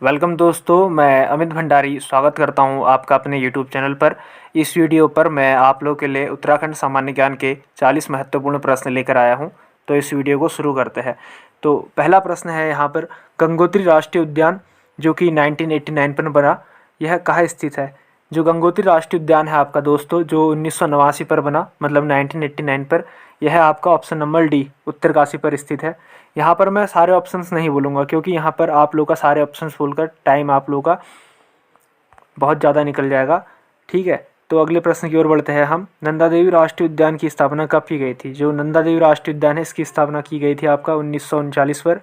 Welcome दोस्तों, मैं अमित भंडारी स्वागत करता हूं आपका अपने यूट्यूब चैनल पर। इस वीडियो पर मैं आप लोगों के लिए उत्तराखंड सामान्य ज्ञान के 40 महत्वपूर्ण प्रश्न लेकर आया हूं। तो इस वीडियो को शुरू करते हैं। तो पहला प्रश्न है यहाँ पर, गंगोत्री राष्ट्रीय उद्यान जो कि 1989 पर बना, यह कहाँ स्थित है? जो गंगोत्री राष्ट्रीय उद्यान है आपका दोस्तों, जो 1989 पर बना, मतलब 1989 पर, यह आपका ऑप्शन नंबर डी उत्तरकाशी पर स्थित है। यहाँ पर मैं सारे ऑप्शंस नहीं बोलूँगा क्योंकि यहाँ पर आप लोग का सारे ऑप्शंस बोलकर टाइम आप लोग का बहुत ज़्यादा निकल जाएगा। ठीक है, तो अगले प्रश्न की ओर बढ़ते हैं हम। नंदा देवी राष्ट्रीय उद्यान की स्थापना कब की गई थी? जो नंदा देवी राष्ट्रीय उद्यान है इसकी स्थापना की गई थी आपका 1939 पर।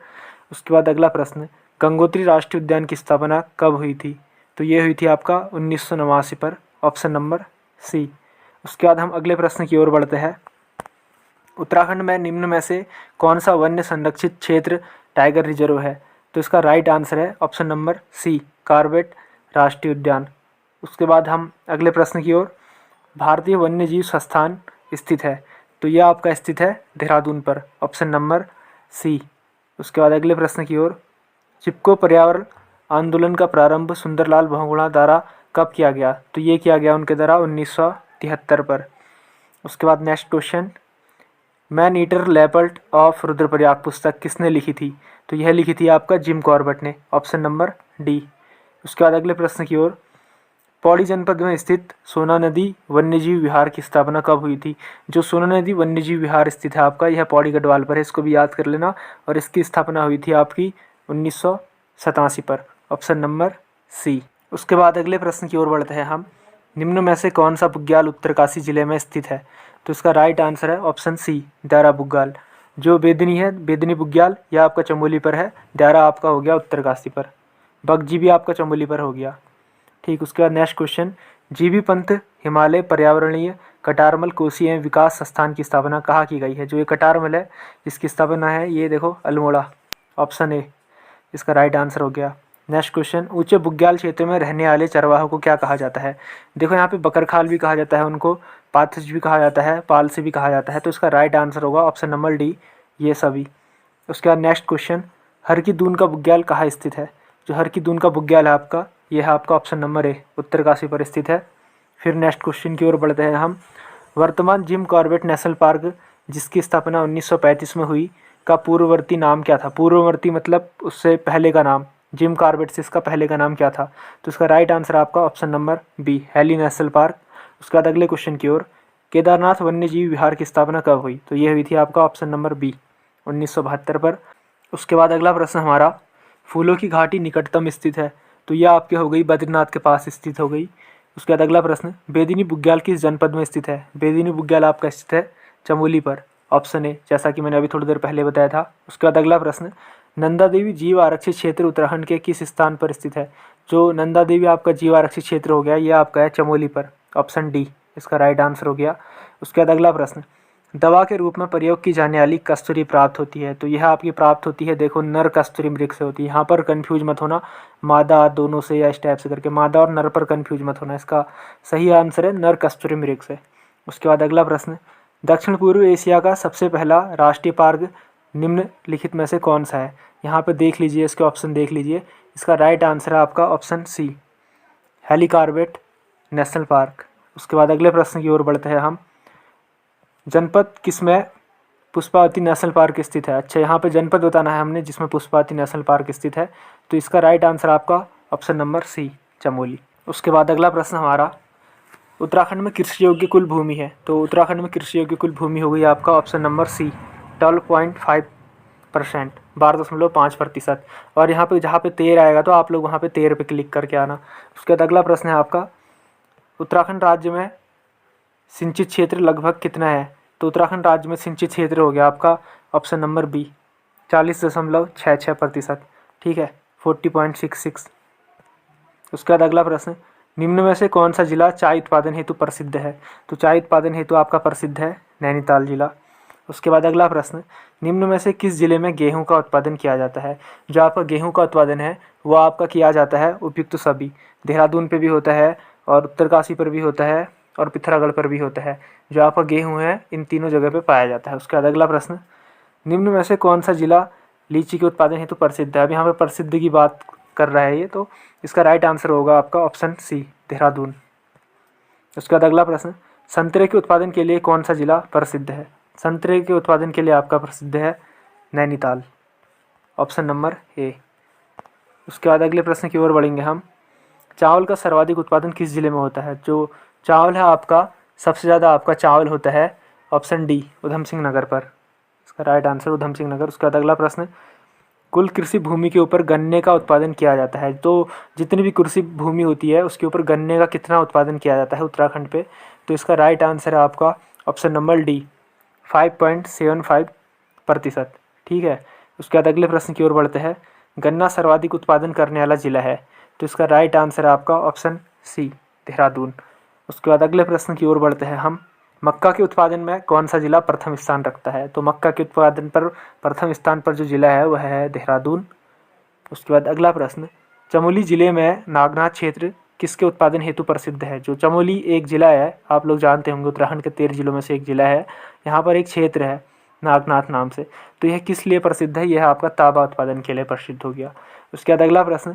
उसके बाद अगला प्रश्न, गंगोत्री राष्ट्रीय उद्यान की स्थापना कब हुई थी? तो ये हुई थी आपका 1989 पर, ऑप्शन नंबर सी। उसके बाद हम अगले प्रश्न की ओर बढ़ते हैं। उत्तराखंड में निम्न में से कौन सा वन्य संरक्षित क्षेत्र टाइगर रिजर्व है? तो इसका राइट आंसर है ऑप्शन नंबर सी, कॉर्बेट राष्ट्रीय उद्यान। उसके बाद हम अगले प्रश्न की ओर, भारतीय वन्य जीव संस्थान स्थित है, तो यह आपका स्थित है देहरादून पर, ऑप्शन नंबर सी। उसके बाद अगले प्रश्न की ओर, चिपको पर्यावरण आंदोलन का प्रारंभ सुंदरलाल बहुगुणा द्वारा कब किया गया? तो ये किया गया उनके द्वारा 1973 पर। उसके बाद next question, man eater leopard of Rudraprayag पुस्तक किसने लिखी थी? तो यह लिखी थी आपका जिम कॉर्बेट ने, ऑप्शन नंबर डी। उसके बाद अगले प्रश्न की ओर, पौड़ी जनपद में स्थित सोना नदी वन्यजीव विहार की स्थापना कब हुई थी? जो सोना नदी वन्यजीव विहार स्थित है आपका, यह पौड़ी गढ़वाल पर है, इसको भी याद कर लेना। और इसकी स्थापना हुई थी आपकी 1987 पर, ऑप्शन नंबर सी। उसके बाद अगले प्रश्न की ओर बढ़ते हैं हम। निम्न में से कौन सा बुग्याल उत्तरकाशी जिले में स्थित है? तो इसका राइट आंसर है ऑप्शन सी, दारा बुग्याल। जो बेदनी है, बेदनी बुग्याल, यह आपका चमोली पर है। दारा आपका हो गया उत्तरकाशी पर। बगजी भी आपका चमोली पर हो गया। ठीक, उसके बाद next question, GB Pant Himalaya पर्यावरणीय कटारमल कोसी एवं विकास संस्थान की स्थापना कहाँ की गई है? जो ये कटारमल है इसकी स्थापना है, ये देखो, अल्मोड़ा, ऑप्शन ए इसका राइट आंसर हो गया। नेक्स्ट क्वेश्चन, ऊंचे बुग्याल क्षेत्र में रहने वाले चरवाहों को क्या कहा जाता है? देखो यहाँ पे बकरखाल भी कहा जाता है उनको, पाथस भी कहा जाता है, पालसी भी कहा जाता है। तो इसका राइट आंसर होगा ऑप्शन नंबर डी, ये सभी। उसके बाद नेक्स्ट क्वेश्चन, हर की दून का बुग्याल कहाँ स्थित है? जो हर की दून का बुग्याल है आपका, यह है आपका ऑप्शन नंबर ए, उत्तरकाशी पर स्थित है। फिर नेक्स्ट क्वेश्चन की ओर बढ़ते हैं हम। वर्तमान जिम कॉर्बेट नेशनल पार्क जिसकी स्थापना 1935 में हुई का पूर्ववर्ती नाम क्या था? पूर्ववर्ती मतलब उससे पहले का नाम, जिम कॉर्बेट से इसका पहले का नाम क्या था? तो इसका राइट आंसर आपका option number B, Hailey national park. उसके बाद अगले क्वेश्चन की ओर, केदारनाथ वन्यजीव विहार की स्थापना कब हुई? तो ये हुई थी आपका ऑप्शन नंबर बी, 1972 पर। उसके बाद अगला प्रश्न हमारा, फूलों की घाटी निकटतम स्थित है, तो यह आपके हो गई बद्रीनाथ के पास स्थित हो गई। उसके बाद अगला प्रश्न, बेदिनी बुग्याल किस जनपद में स्थित है? बेदिनी बुग्याल आपका स्थित है चमोली पर, ऑप्शन ए, जैसा कि मैंने अभी थोड़ी देर पहले बताया था। उसके बाद अगला प्रश्न, नंदा देवी जीव आरक्षित क्षेत्र उत्तराखंड के किस स्थान पर स्थित है? जो नंदा देवी आपका जीव आरक्षित क्षेत्र हो गया, यह आपका है चमोली पर, ऑप्शन डी इसका राइट आंसर हो गया। उसके बाद अगला प्रश्न, दवा के रूप में प्रयोग की जाने वाली कस्तूरी प्राप्त होती है, तो यह आपकी प्राप्त होती है, देखो, नर कस्तूरी मृग से होती है। यहाँ पर कंफ्यूज मत होना मादा दोनों से या इस टाइप से करके, मादा और नर पर कंफ्यूज मत होना। इसका सही आंसर है नर कस्तूरी मृग से। उसके बाद अगला प्रश्न, दक्षिण पूर्व एशिया का सबसे पहला राष्ट्रीय पार्क निम्नलिखित में से कौन सा है? यहाँ पे देख लीजिए, इसके ऑप्शन देख लीजिए। इसका राइट आंसर है आपका option C, Hailey Corbett national park. उसके बाद अगले प्रश्न की ओर बढ़ते हैं हम। जनपद किसमें पुष्पावती नेशनल पार्क स्थित है? अच्छा, यहाँ पे जनपद बताना है हमने जिसमें पुष्पावती नेशनल पार्क स्थित है, तो इसका राइट आंसर आपका ऑप्शन नंबर सी, चमोली। उसके बाद अगला प्रश्न हमारा, उत्तराखंड में कृषि योग्य कुल भूमि है, तो उत्तराखंड में कृषि योग्य कुल भूमि हो गई आपका ऑप्शन नंबर सी, 12.5%, 12.5%। और यहाँ पे जहाँ पे 13 आएगा तो आप लोग वहाँ पे 13 पे क्लिक करके आना। उसके बाद अगला प्रश्न है आपका, उत्तराखंड राज्य में सिंचित क्षेत्र लगभग कितना है? तो उत्तराखंड राज्य में सिंचित क्षेत्र हो गया आपका ऑप्शन नंबर बी, 40.66%। ठीक है, 40.66। उसके बाद अगला प्रश्न, निम्न में से कौन सा जिला चाय उत्पादन हेतु प्रसिद्ध है? तो चाय उत्पादन हेतु आपका प्रसिद्ध है नैनीताल जिला। उसके बाद अगला प्रश्न, निम्न में से किस जिले में गेहूं का उत्पादन किया जाता है? जो आपका गेहूं का उत्पादन है वो आपका किया जाता है उपयुक्त सभी, देहरादून पे भी होता है और उत्तरकाशी पर भी होता है और पिथौरागढ़ पर भी होता है। जो आपका गेहूं है इन तीनों जगह पे पाया जाता है। उसके बाद अगला प्रश्न, निम्न में से कौन सा जिला लीची के उत्पादन हेतु प्रसिद्ध है? अब यहाँ पे प्रसिद्ध की बात कर रहा है ये, तो इसका राइट आंसर होगा आपका ऑप्शन सी, देहरादून। उसके बाद अगला प्रश्न, संतरे के उत्पादन के लिए कौन सा जिला प्रसिद्ध है? संतरे के उत्पादन के लिए आपका प्रसिद्ध है नैनीताल, ऑप्शन नंबर ए। उसके बाद अगले प्रश्न की ओर बढ़ेंगे हम। चावल का सर्वाधिक उत्पादन किस जिले में होता है? जो चावल है आपका, सबसे ज़्यादा आपका चावल होता है ऑप्शन डी, उधम सिंह नगर पर। इसका राइट आंसर उधम सिंह नगर। उसके बाद अगला प्रश्न, कुल कृषि भूमि के ऊपर गन्ने का उत्पादन किया जाता है। तो जितनी भी कृषि भूमि होती है उसके ऊपर गन्ने का कितना उत्पादन किया जाता है उत्तराखंड पे? तो इसका राइट आंसर है आपका ऑप्शन नंबर डी, 5.75%। ठीक है। उसके बाद अगले प्रश्न की ओर बढ़ते हैं। गन्ना सर्वाधिक उत्पादन करने वाला जिला है, तो इसका राइट आंसर है आपका ऑप्शन सी, देहरादून। उसके बाद अगले प्रश्न की ओर बढ़ते हैं हम। मक्का के उत्पादन में कौन सा जिला प्रथम स्थान रखता है? तो मक्का के उत्पादन पर प्रथम स्थान पर जो जिला है वह है देहरादून। उसके बाद अगला प्रश्न, चमोली जिले में नागनाथ क्षेत्र किसके उत्पादन हेतु प्रसिद्ध है? जो चमोली एक जिला है, आप लोग जानते होंगे उत्तराखंड के 13 जिलों में से एक जिला है। यहाँ पर एक क्षेत्र है नागनाथ नाम से, तो यह किस लिए प्रसिद्ध है? यह आपका तांबा उत्पादन के लिए प्रसिद्ध हो गया। उसके बाद अगला प्रश्न,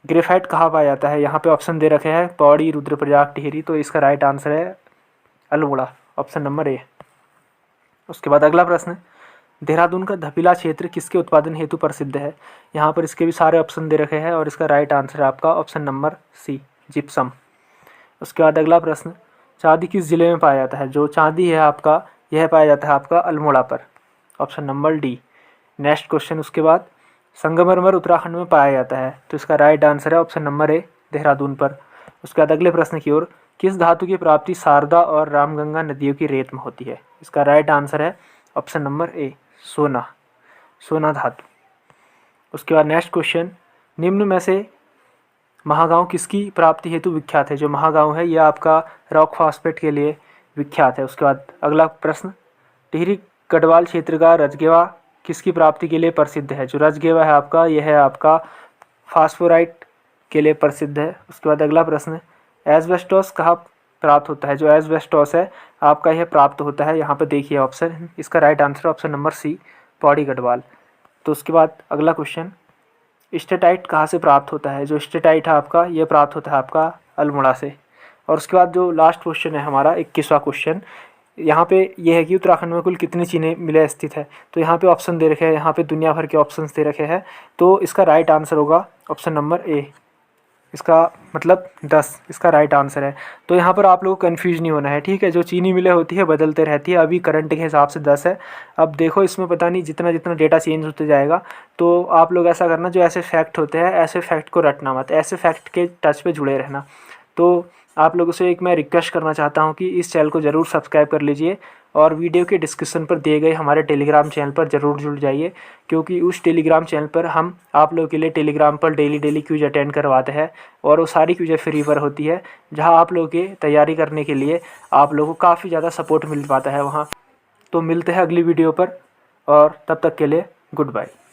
ग्रेफाइट कहाँ पाया जाता है? यहाँ पे ऑप्शन दे रखे हैं पौड़ी, रुद्रप्रयाग, टिहरी, तो इसका राइट आंसर है अल्मोड़ा, ऑप्शन नंबर ए। उसके बाद अगला प्रश्न, देहरादून का धपिला क्षेत्र किसके उत्पादन हेतु प्रसिद्ध है? यहाँ पर इसके भी सारे ऑप्शन दे रखे हैं और इसका राइट आंसर है आपका ऑप्शन नंबर सी, जिप्सम। उसके बाद अगला प्रश्न, चांदी किस जिले में पाया जाता है? जो चांदी है आपका, यह पाया जाता है आपका अल्मोड़ा पर, option number D. Next question, उसके बाद संगमरमर उत्तराखंड में पाया जाता है, तो इसका राइट आंसर है ऑप्शन नंबर ए, देहरादून पर। उसके बाद अगले प्रश्न की ओर, किस धातु की प्राप्ति शारदा और रामगंगा नदियों की रेत में होती है? इसका राइट आंसर है ऑप्शन नंबर ए, सोना, सोना धातु। उसके बाद नेक्स्ट क्वेश्चन, निम्न में से महागांव किसकी प्राप्ति हेतु विख्यात है? जो महागांव है यह आपका रॉक फॉस्फेट के लिए विख्यात है। उसके बाद अगला प्रश्न, टिहरी गढ़वाल क्षेत्र का रजगेवा किसकी प्राप्ति के लिए प्रसिद्ध है? जो रजगेवा है आपका, यह है आपका फास्फोराइट के लिए प्रसिद्ध है। उसके बाद अगला प्रश्न, एस्बेस्टोस कहाँ प्राप्त होता है? जो एस्बेस्टोस है आपका, यह प्राप्त होता है, यहाँ पर देखिए ऑप्शन, इसका right answer option number C, Pauri Garhwal. तो उसके बाद अगला क्वेश्चन, स्टेटाइट कहाँ से प्राप्त होता है? जो स्टेटाइट है आपका, यह प्राप्त होता है आपका अल्मोड़ा से। और उसके बाद जो लास्ट क्वेश्चन है हमारा 21वां क्वेश्चन, यहाँ पे यह है कि उत्तराखंड में कुल कितनी चीनी मिलें स्थित है? तो यहाँ पे ऑप्शन दे रखे हैं, यहाँ पे दुनिया भर के ऑप्शंस दे रखे हैं, तो इसका राइट आंसर होगा ऑप्शन नंबर ए, इसका मतलब 10 इसका राइट आंसर है। तो यहाँ पर आप लोगों को कन्फ्यूज नहीं होना है, ठीक है। जो चीनी मिलें होती है बदलते रहती है, अभी करंट के हिसाब से 10 है। अब देखो इसमें पता नहीं जितना जितना डेटा चेंज होते जाएगा, तो आप लोग ऐसा करना, जो ऐसे फैक्ट होते हैं ऐसे फैक्ट को रटना मत, ऐसे फैक्ट के टच पे जुड़े रहना। तो आप लोगों से एक मैं रिक्वेस्ट करना चाहता हूँ कि इस चैनल को ज़रूर सब्सक्राइब कर लीजिए और वीडियो के डिस्क्रिप्शन पर दिए गए हमारे टेलीग्राम चैनल पर ज़रूर जुड़ जाइए, क्योंकि उस टेलीग्राम चैनल पर हम आप लोगों के लिए टेलीग्राम पर डेली क्विज अटेंड करवाते हैं और वो सारी क्विज़ें फ्री पर होती है, जहाँ आप लोगों की तैयारी करने के लिए आप लोगों को काफ़ी ज़्यादा सपोर्ट मिल पाता है वहाँ। तो मिलते हैं अगली वीडियो पर, और तब तक के लिए गुड बाय।